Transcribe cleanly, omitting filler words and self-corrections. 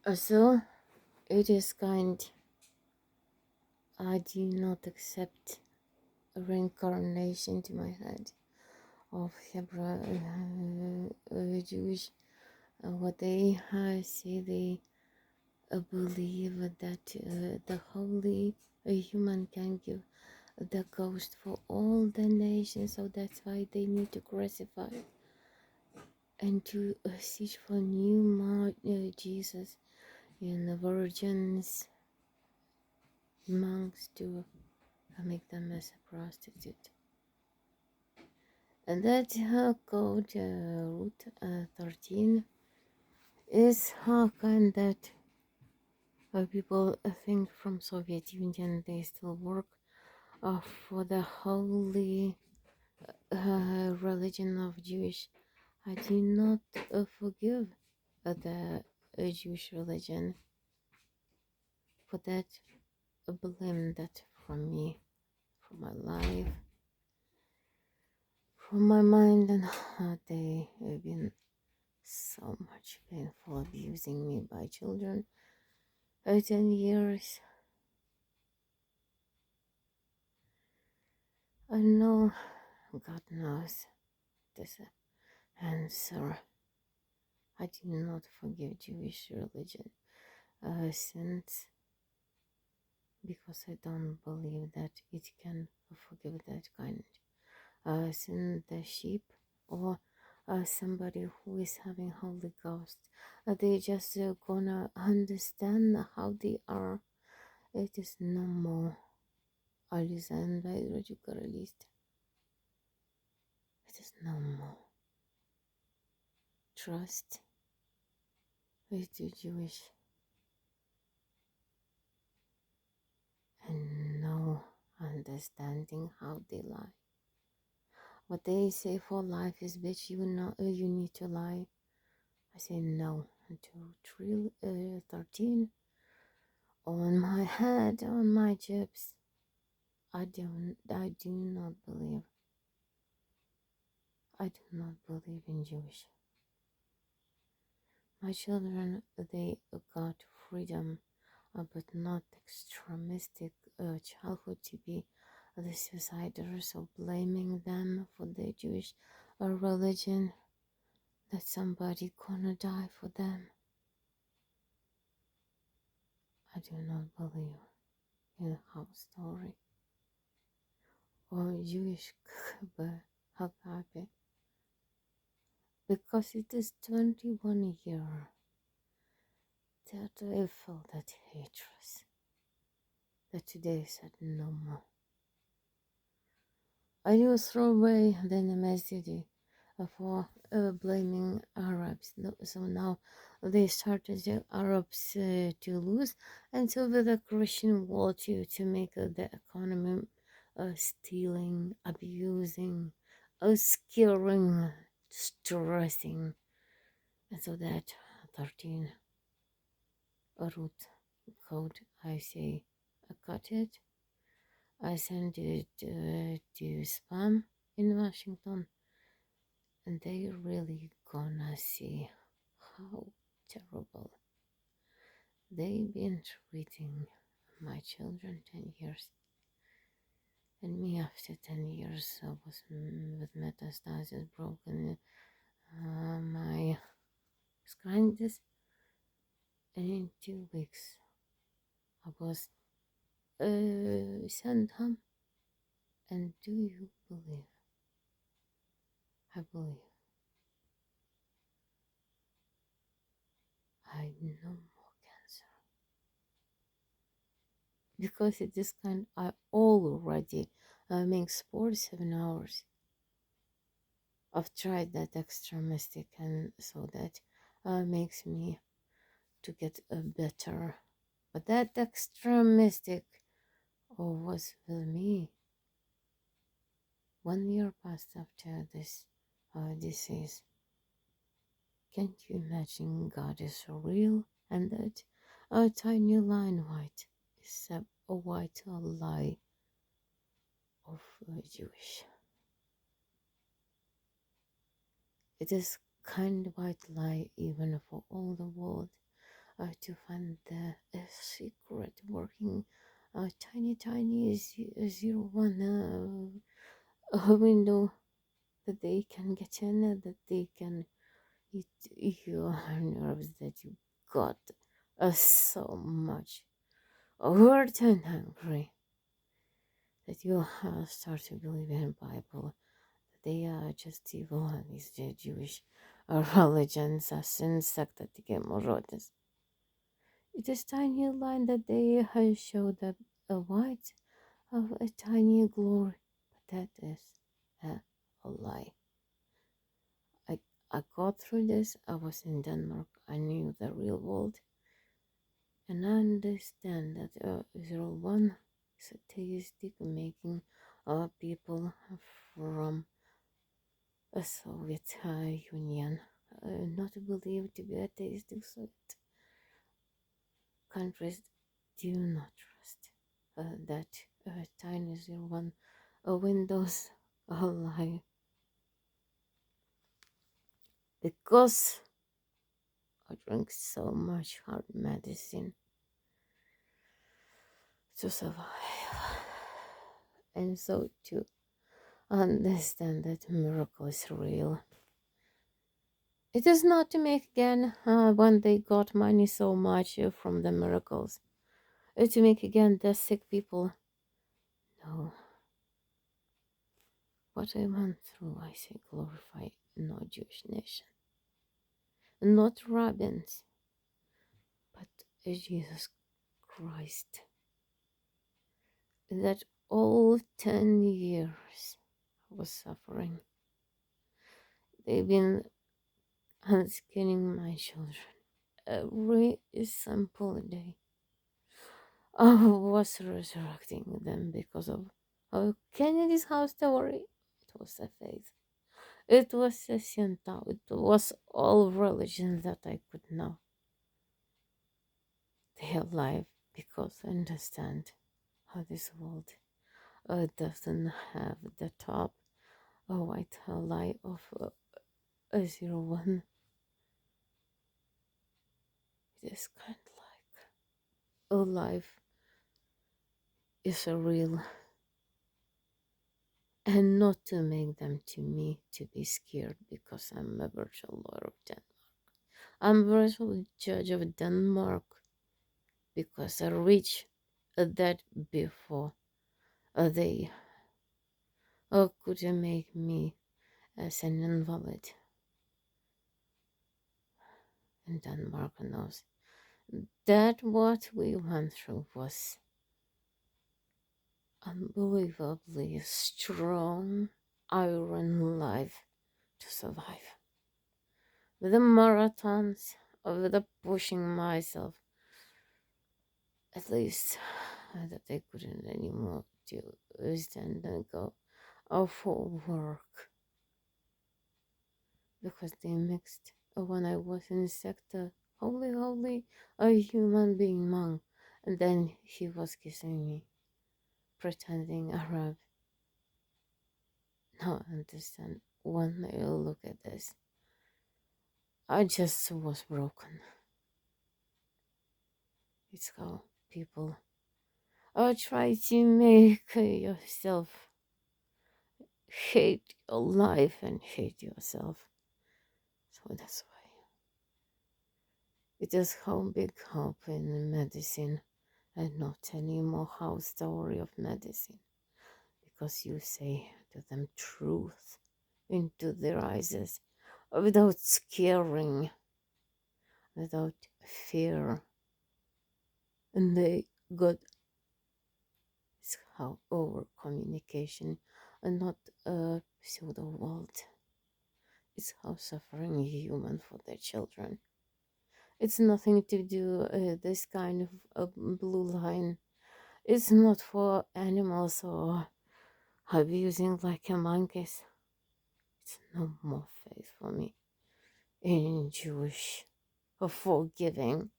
So it is kind. I do not accept a reincarnation to my head of Hebrew Jewish. What they say, they believe that the holy human can give the ghost for all the nations, so that's why they need to crucify and to search for new Jesus and the virgins, monks to make them as a prostitute. And that code root 13 is how kind that people think from Soviet Union they still work for the holy religion of Jewish. I do not forgive the Jewish religion for that. Blame that from me, from my life, from my mind, and they have been so much painful abusing me by children. 10 years. I know God knows this answer. I do not forgive Jewish religion since because I don't believe that it can forgive that kind sin. The sheep or somebody who is having Holy Ghost, they just gonna understand how they are. It is no more. Alexandra Radikalist. It is no more trust with the Jewish and no understanding how they lie. What they say for life is, bitch, you need to lie. I say no. Until 13 on my head, on my chips. I do not believe. I do not believe in Jewish. My children, they got freedom, but not extremistic childhood to be the suiciders or blaming them for the Jewish religion, that somebody gonna die for them. I do not believe in a house story or Jewish Hagabe because it is 21 years that I felt that hatred, that today said no more. I do throw away the animosity for blaming Arabs. So now they started the Arabs to lose, and so with the Christian wall to make the economy stealing, abusing, scaring, stressing, and so that 13 root code I say I cut it. I sent it to spam in Washington, and they really gonna see how terrible they've been treating my children 10 years. And me after 10 years I was with metastasis broken my spinous, and in 2 weeks I was sent home. And do you believe? I believe I no more cancer. Because it is kind I already makes 47 hours. I've tried that extra mystic, and so that makes me to get a better. But that extra mystic was with me 1 year passed after this disease. Can't you imagine God is real and that a tiny line white is a white lie of Jewish? It is kind white lie even for all the world. to find the secret working tiny 01 window that they can get in, that they can eat your nerves, that you got so much hurt and hungry that you start to believe in Bible. That they are just evil and these Jewish religions are insectic morodes. It is tiny line that they show the white of a tiny glory, but that is a lie. I, I got through this. I was in Denmark. I knew the real world. And I understand that 01 is a theistic making people from a Soviet Union not believed to be atheistic, so countries do not trust that tiny 01 Windows lie because I drink so much hard medicine to survive, and so to understand that miracle is real. It is not to make again when they got money so much from the miracles. To make again the sick people. No. What I went through, I say, glorify no Jewish nation. Not rabbins, but Jesus Christ. That all 10 years was suffering. They've been unskinning my children every simple day. I was resurrecting them because of Kennedy's house story. It was a faith. It was a Shinto. It was all religions that I could know. They are alive because I understand how this world doesn't have the top a white lie of a 01. It is kind of like a life is a real, and not to make them to me to be scared because I'm a virtual lord of Denmark. I'm a virtual judge of Denmark because I reached that before they couldn't make me as an invalid. And Denmark knows that what we went through was unbelievably strong iron life to survive. With the marathons, of the pushing myself, at least that I couldn't anymore to stand and go for work because they mixed when I was in the sector, holy, a human being monk, and then he was kissing me, pretending Arab. Now I understand when I look at this. I just was broken. It's how people try to make yourself hate your life and hate yourself. So that's why. It is how big hope in medicine and not anymore how story of medicine. Because you say to them truth into their eyes without scaring, without fear. And they got it's how over communication and not a pseudo world. It's how suffering human for their children. It's nothing to do this kind of blue line. It's not for animals or abusing like a monkeys. It's no more faith for me in Jewish or forgiving